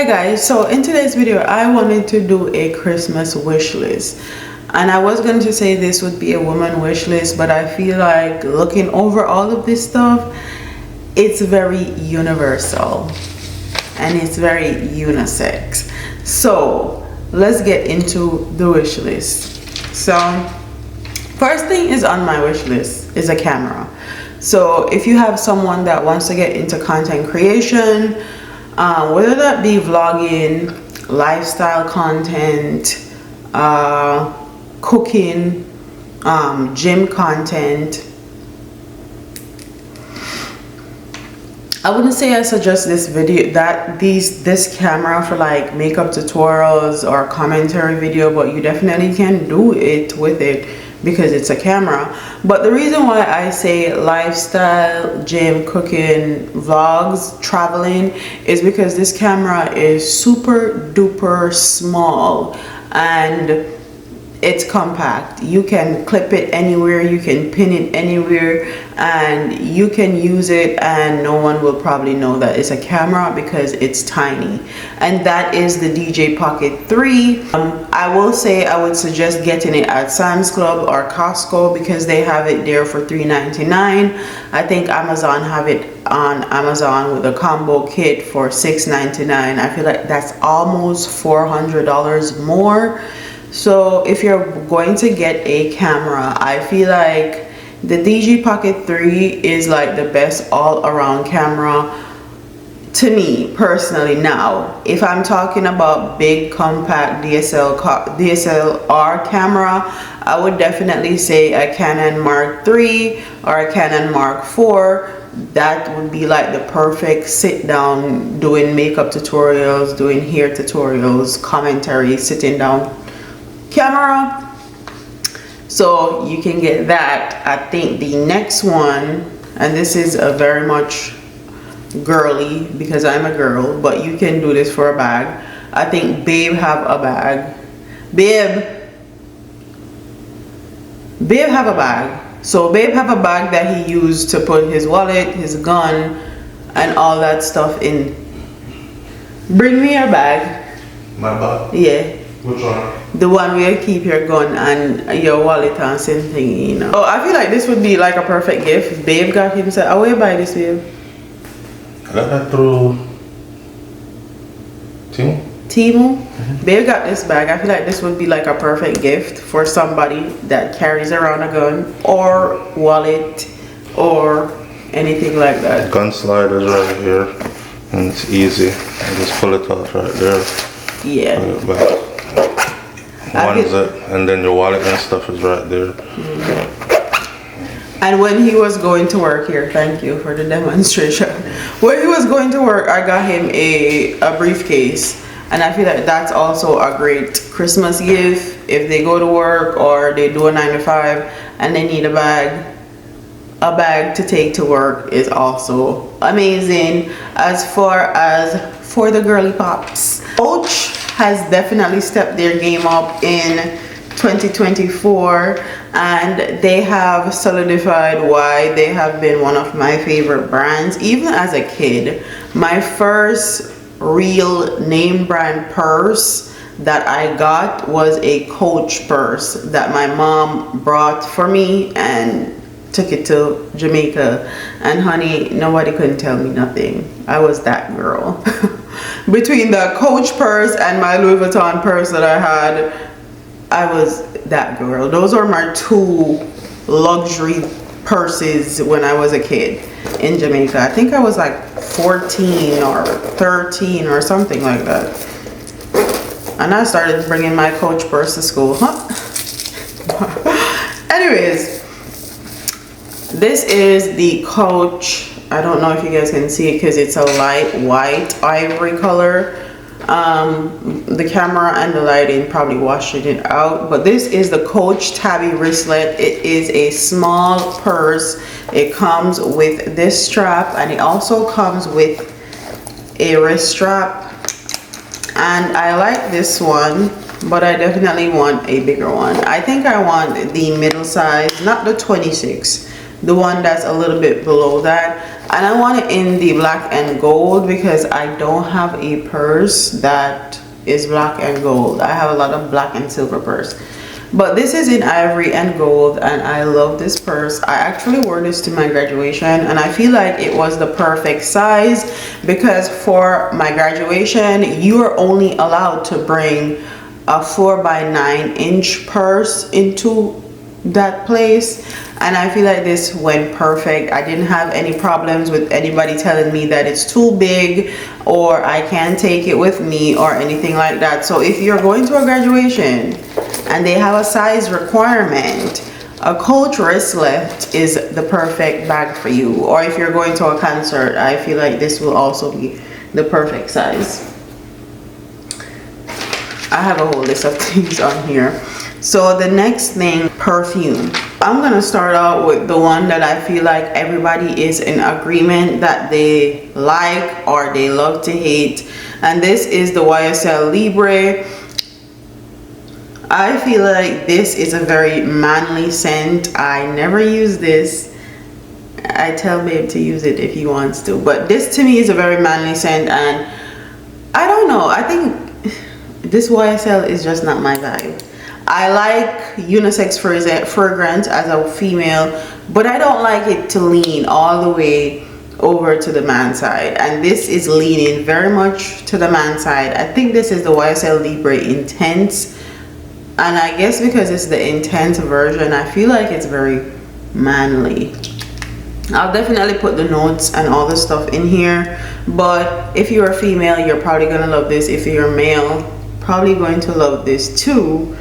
Hi guys, so in today's video I wanted to do a Christmas wish list, and I was going to say this would be a woman wish list, but I feel like looking over all of this stuff, it's very universal and it's very unisex. So let's get into the wish list. So first thing is on my wish list is a camera. So if you have someone that wants to get into content creation, whether that be vlogging, lifestyle content, cooking, gym content, I wouldn't say I suggest this camera for like makeup tutorials or commentary video, but you definitely can do it with it because it's a camera. But the reason why I say lifestyle, gym, cooking, vlogs, traveling is because this camera is super duper small and it's compact. You can clip it anywhere, you can pin it anywhere, and you can use it and no one will probably know that it's a camera because it's tiny. And that is the DJ Pocket 3. I will say I would suggest getting it at Sam's Club or Costco because they have it there for $3.99. I think Amazon have it on Amazon with a combo kit for $6.99. I feel like that's almost $400 more. So if you're going to get a camera, I feel like the DJ Pocket 3 is like the best all-around camera to me personally. Now, if I'm talking about big compact DSLR camera, I would definitely say a Canon Mark III or a Canon Mark IV. That would be like the perfect sit down doing makeup tutorials, doing hair tutorials, commentary, sitting down camera. So you can get that. I think the next one, and this is a very much girly because I'm a girl, but you can do this for a bag. I think Babe have a bag. Babe have a bag. So Babe have a bag that he used to put his wallet, his gun, and all that stuff in. Bring me your bag. My bag? Yeah. Which one? The one where you keep your gun and your wallet and same thing, you know. Oh, I feel like this would be like a perfect gift. Babe got himself. Oh, where you buy this, Babe? I got that through Temu. Temu? Mm-hmm. Babe got this bag. I feel like this would be like a perfect gift for somebody that carries around a gun or wallet or anything like that. Gun sliders right here, and it's easy. I just pull it out right there. Yeah. Put it back. One zip, and then your wallet and stuff is right there. And when he was going to work here, thank you for the demonstration. When he was going to work, I got him a briefcase, and I feel like that's also a great Christmas gift if they go to work or they do a 9 to 5 and they need a bag. A bag to take to work is also amazing. As far as for the girly pops, Coach has definitely stepped their game up in 2024, and they have solidified why they have been one of my favorite brands. Even as a kid, my first real name brand purse that I got was a Coach purse that my mom brought for me and took it to Jamaica, and honey, nobody couldn't tell me nothing. I was that girl. Between the Coach purse and my Louis Vuitton purse that I had, I was that girl. Those are my two luxury purses when I was a kid in Jamaica. I think I was like 14 or 13 or something like that. And I started bringing my Coach purse to school. Anyways, this is the Coach. I don't know if you guys can see it because it's a light white ivory color. The camera and the lighting probably washing it out, but this is the Coach Tabby wristlet. It is a small purse. It comes with this strap, and it also comes with a wrist strap, and I like this one, but I definitely want a bigger one. I think I want the middle size, not the 26, the one that's a little bit below that, and I want it in the black and gold because I don't have a purse that is black and gold. I have a lot of black and silver purse, but this is in ivory and gold, and I love this purse. I actually wore this to my graduation, and I feel like it was the perfect size because for my graduation you are only allowed to bring a 4x9 purse into that place, and I feel like this went perfect. I didn't have any problems with anybody telling me that it's too big or I can't take it with me or anything like that. So if you're going to a graduation and they have a size requirement, a Coach wristlet is the perfect bag for you. Or if you're going to a concert, I feel like this will also be the perfect size. I have a whole list of things on here. So the next thing, perfume. I'm gonna start out with the one that I feel like everybody is in agreement that they like or they love to hate, and this is the YSL Libre. I feel like this is a very manly scent. I never use this. I tell babe to use it if he wants to, but this to me is a very manly scent, and I don't know, I think this YSL is just not my vibe. I like Unisex Fragrance as a female, but I don't like it to lean all the way over to the man side, and this is leaning very much to the man side. I think this is the YSL Libre Intense, and I guess because it's the intense version, I feel like it's very manly. I'll definitely put the notes and all the stuff in here, but if you're a female, you're probably gonna love this. If you're a male, probably going to love this too.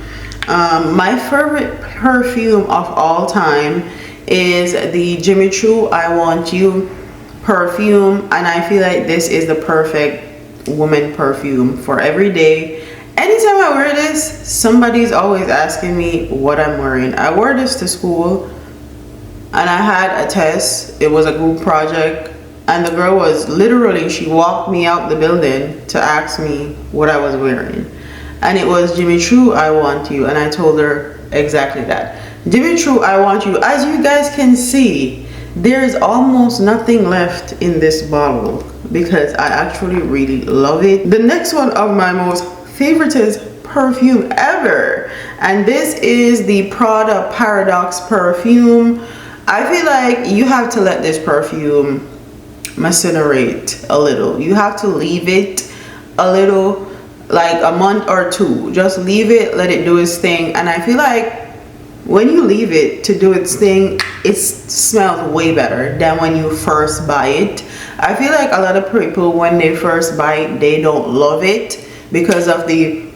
My favorite perfume of all time is the Jimmy Choo I Want You perfume, and I feel like this is the perfect woman perfume for every day. Anytime I wear this, somebody's always asking me what I'm wearing. I wore this to school and I had a test. It was a group project, and the girl was literally, she walked me out the building to ask me what I was wearing, and it was Jimmy Choo I Want You, and I told her exactly that. Jimmy Choo I Want You. As you guys can see, there is almost nothing left in this bottle because I actually really love it. The next one of my most favoriteest perfume ever, and this is the Prada Paradox perfume. I feel like you have to let this perfume macerate a little. You have to leave it a little, like a month or two. Just leave it, let it do its thing, and I feel like when you leave it to do its thing, it smells way better than when you first buy it. I feel like a lot of people, when they first buy it, they don't love it because of the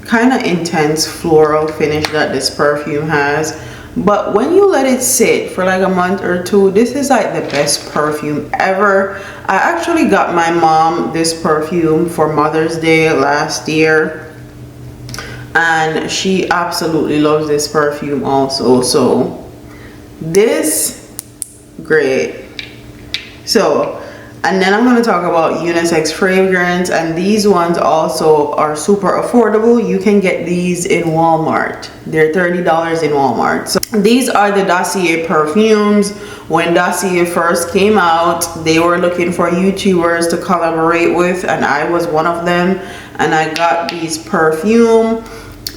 kind of intense floral finish that this perfume has. But when you let it sit for like a month or two, this is like the best perfume ever. I actually got my mom this perfume for Mother's Day last year, and she absolutely loves this perfume also. So this, great. So, and then I'm going to talk about Unisex Fragrance, and these ones also are super affordable. You can get these in Walmart. They're $30 in Walmart. So these are the Dossier perfumes. When Dossier first came out, they were looking for YouTubers to collaborate with, and I was one of them, and I got these perfume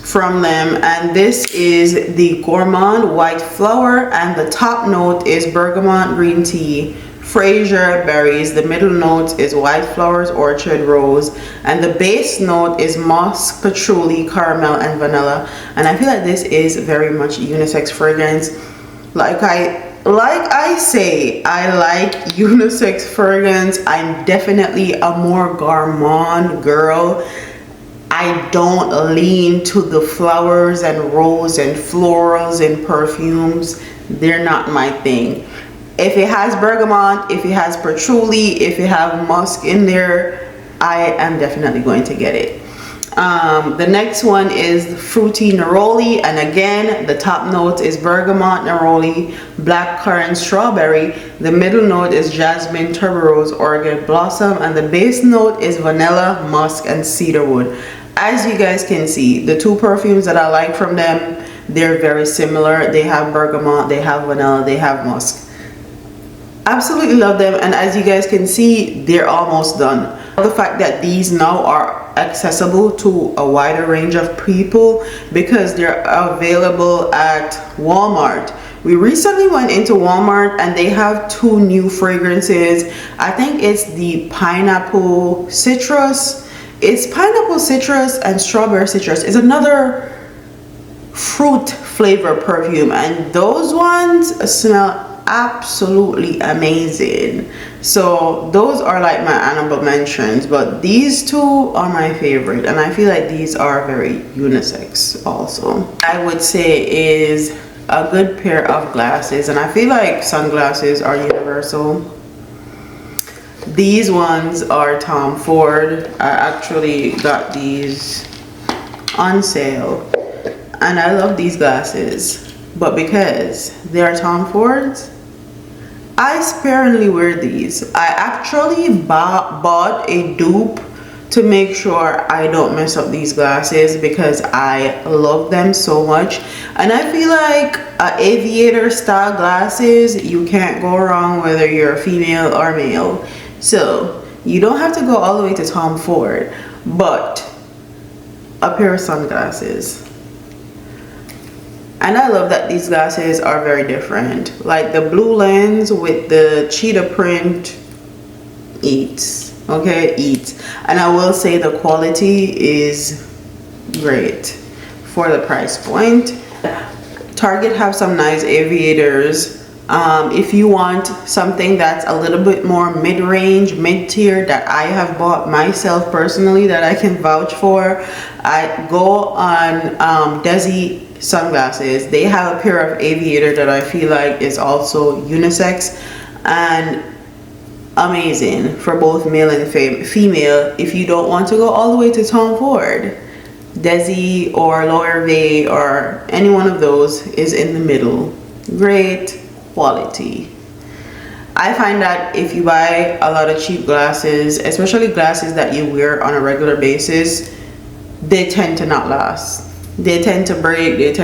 from them, and this is the Gourmand White Flower, and the top note is bergamot green tea, Fraser berries. The middle note is white flowers, orchard rose, and the base note is musk, patchouli, caramel, and vanilla. And I feel like this is very much unisex fragrance. Like I say, I like unisex fragrance. I'm definitely a more gourmand girl. I don't lean to the flowers and rose and florals and perfumes. They're not my thing. If it has bergamot, if it has patchouli, if it has musk in there, I am definitely going to get it. The next one is fruity neroli, and again the top note is bergamot, neroli, blackcurrant, strawberry. The middle note is jasmine, tuberose, orchid blossom, and the base note is vanilla, musk, and cedarwood. As you guys can see, the two perfumes that I like from them, they're very similar. They have bergamot, they have vanilla, they have musk. Absolutely love them, and as you guys can see, they're almost done. The fact that these now are accessible to a wider range of people because they're available at Walmart. We recently went into Walmart and they have 2 new fragrances. I think it's the pineapple citrus. It's pineapple citrus and strawberry citrus. It's another fruit flavor perfume, and those ones smell absolutely amazing. So those are like my honorable mentions, but these 2 are my favorite, and I feel like these are very unisex also. I would say is a good pair of glasses, and I feel like sunglasses are universal. These ones are Tom Ford. I actually got these on sale, and I love these glasses, but because they are Tom Fords, I sparingly wear these. I actually bought a dupe to make sure I don't mess up these glasses because I love them so much, and I feel like aviator style glasses, you can't go wrong whether you're a female or male. So you don't have to go all the way to Tom Ford, but a pair of sunglasses. And I love that these glasses are very different. Like the blue lens with the cheetah print eats. Okay, eats. And I will say the quality is great for the price point. Target have some nice aviators. If you want something that's a little bit more mid-range, mid-tier, that I have bought myself personally that I can vouch for, I go on Desi sunglasses. They have a pair of aviator that I feel like is also unisex and amazing for both male and female. If you don't want to go all the way to Tom Ford, Desi or Loewe or any one of those is in the middle. Great quality. I find that if you buy a lot of cheap glasses, especially glasses that you wear on a regular basis, they tend to not last. They tend to break,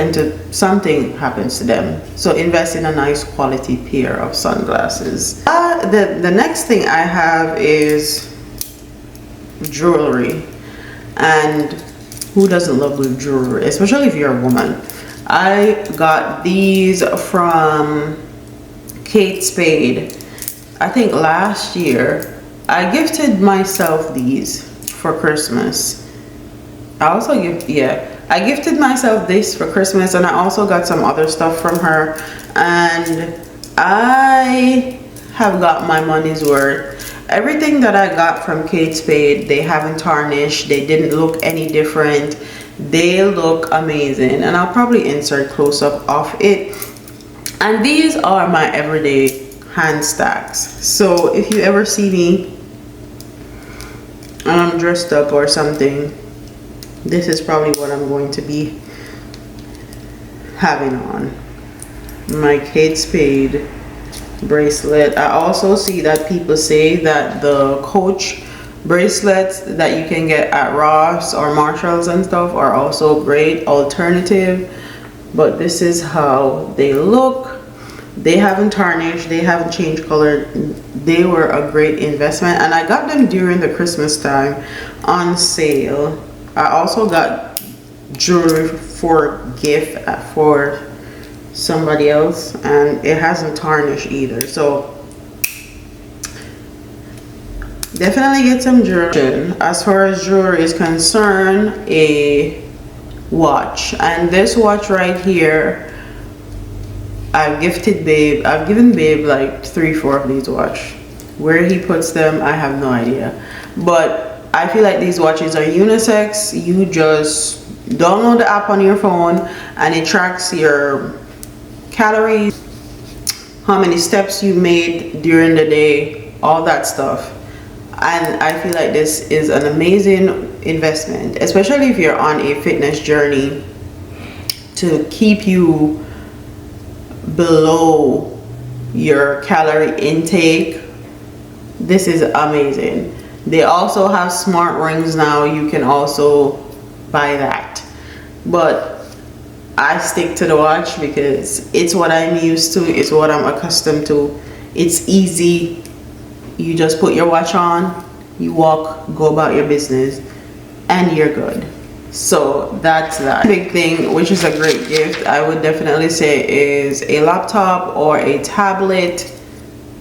something happens to them. So invest in a nice quality pair of sunglasses. The next thing I have is jewelry. And who doesn't love good jewelry, especially if you're a woman? I got these from Kate Spade. I think last year I gifted myself these for Christmas. I gifted myself this for Christmas, and I also got some other stuff from her, and I have got my money's worth. Everything that I got from Kate Spade, they haven't tarnished, they didn't look any different, they look amazing, and I'll probably insert close-up of it. And these are my everyday hand stacks. So if you ever see me and I'm dressed up or something, this is probably what I'm going to be having on. My Kate Spade bracelet. I also see that people say that the Coach bracelets that you can get at Ross or Marshalls and stuff are also a great alternative, but this is how they look. They haven't tarnished, they haven't changed color. They were a great investment, and I got them during the Christmas time on sale. I also got jewelry for gift for somebody else, and it hasn't tarnished either. So definitely get some jewelry. As far as jewelry is concerned, a watch, and this watch right here, I've given Babe like 3-4 of these watches. Where he puts them, I have no idea, but I feel like these watches are unisex. You just download the app on your phone and it tracks your calories, how many steps you made during the day, all that stuff. And I feel like this is an amazing investment, especially if you're on a fitness journey, to keep you below your calorie intake. This is amazing. They also have smart rings now. You can also buy that, but I stick to the watch because it's what I'm used to, it's what I'm accustomed to. It's easy. You just put your watch on, you walk, go about your business, and you're good. So that's that. Big thing, which is a great gift, I would definitely say, is a laptop or a tablet.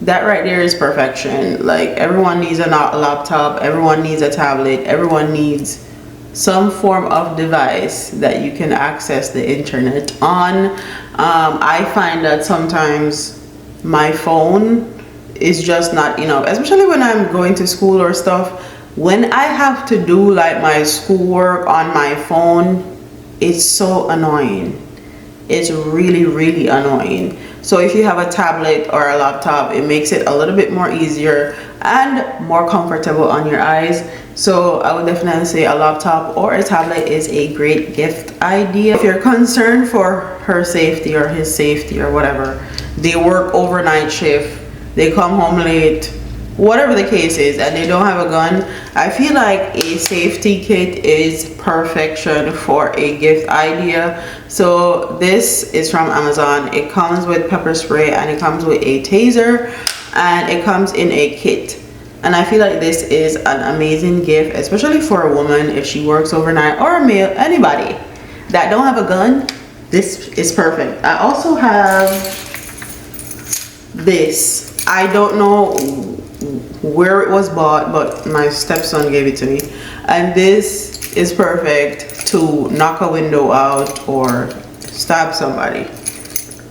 That right there is perfection. Like, everyone needs a laptop, everyone needs a tablet, everyone needs some form of device that you can access the internet on. I find that sometimes my phone is just not enough, especially when I'm going to school or stuff. When I have to do like my schoolwork on my phone, it's so annoying. It's really, really annoying. So if you have a tablet or a laptop, it makes it a little bit more easier and more comfortable on your eyes. So I would definitely say a laptop or a tablet is a great gift idea. If you're concerned for her safety or his safety or whatever, they work overnight shift, they come home late, whatever the case is, and they don't have a gun, I feel like a safety kit is perfection for a gift idea. So this is from Amazon. It comes with pepper spray and it comes with a taser and it comes in a kit. And I feel like this is an amazing gift, especially for a woman if she works overnight, or a male, anybody that don't have a gun. This is perfect. I also have this. I don't know where it was bought, but my stepson gave it to me, and this is perfect to knock a window out or stab somebody.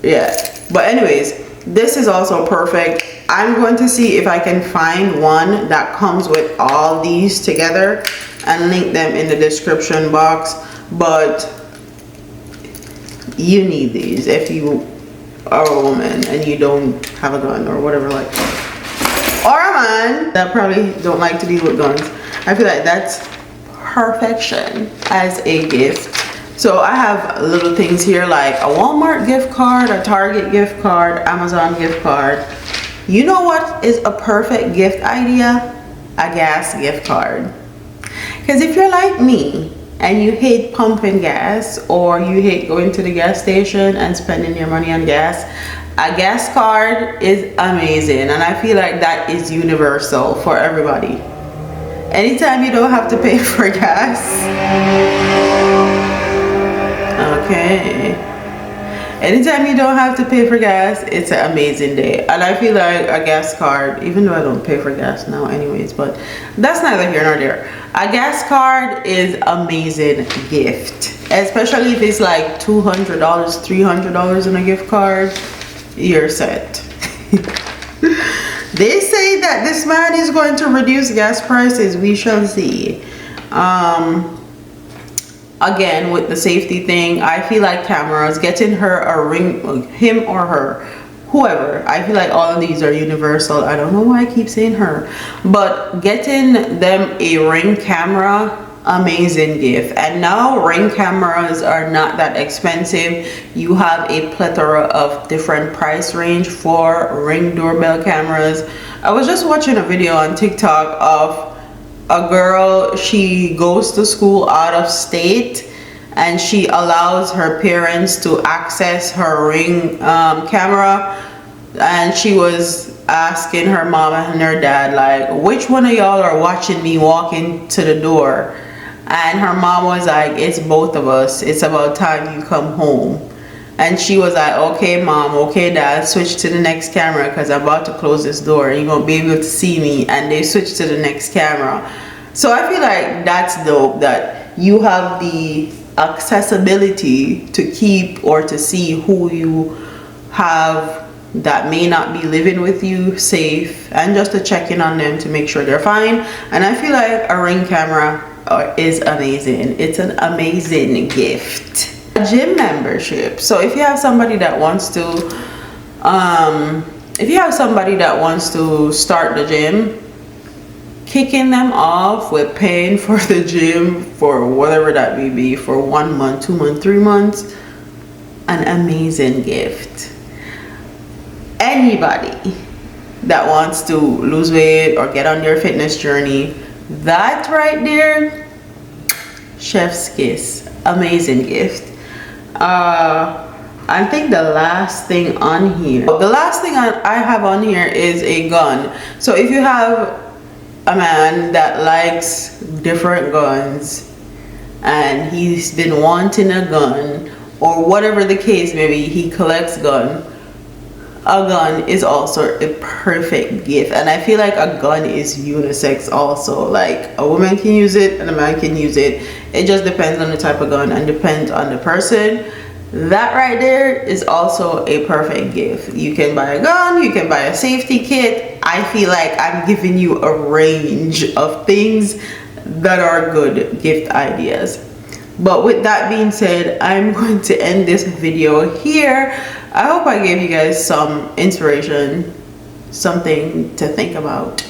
Yeah, but anyways, this is also perfect. I'm going to see if I can find one that comes with all these together and link them in the description box. But you need these if you are a woman and you don't have a gun or whatever like that. Or a man that probably don't like to deal with guns. I feel like that's perfection as a gift. So I have little things here like a Walmart gift card, a Target gift card, Amazon gift card. You know what is a perfect gift idea? A gas gift card. Because if you're like me and you hate pumping gas, or you hate going to the gas station and spending your money on gas, a gas card is amazing. And I feel like that is universal for everybody. Anytime you don't have to pay for gas. Okay. Anytime you don't have to pay for gas, it's an amazing day. And I feel like a gas card, even though I don't pay for gas now anyways, but that's neither here nor there. A gas card is amazing gift, especially if it's like $200, $300 in a gift card. You're set. They say that this man is going to reduce gas prices. We shall see. Again, with the safety thing, I feel like cameras, getting her a ring, him or her, whoever, I feel like all of these are universal. I don't know why I keep saying her, but getting them a Ring camera, amazing gift. And now Ring cameras are not that expensive. You have a plethora of different price range for Ring doorbell cameras. I was just watching a video on TikTok of a girl. She goes to school out of state and she allows her parents to access her Ring camera, and she was asking her mom and her dad, like, which one of y'all are watching me walk into the door? And her mom was like, it's both of us, it's about time you come home. And she was like, okay mom, okay dad, switch to the next camera because I'm about to close this door and you're gonna be able to see me. And they switched to the next camera. So I feel like that's dope, that you have the accessibility to keep or to see who you have that may not be living with you safe, and just to check in on them to make sure they're fine. And I feel like a Ring camera is amazing. It's an amazing gift. A gym membership. So if you have somebody that wants to start the gym, kicking them off with paying for the gym for whatever that may be, for 1 month, 2 months, 3 months, an amazing gift. Anybody that wants to lose weight or get on their fitness journey, that right there, chef's kiss, amazing gift. I think the last thing on here, I have on here is a gun. So if you have a man that likes different guns and he's been wanting a gun, or whatever the case may be, he collects gun, a gun is also a perfect gift. And I feel like a gun is unisex also. Like a woman can use it and a man can use it. It just depends on the type of gun and depends on the person. That right there is also a perfect gift. You can buy a gun, you can buy a safety kit. I feel like I'm giving you a range of things that are good gift ideas. But with that being said, I'm going to end this video here. I hope I gave you guys some inspiration, something to think about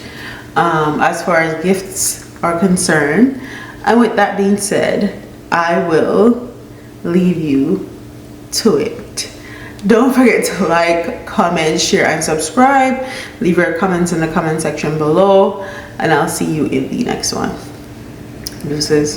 as far as gifts are concerned. And with that being said, I will leave you to it. Don't forget to like, comment, share, and subscribe. Leave your comments in the comment section below, and I'll see you in the next one. Deuces.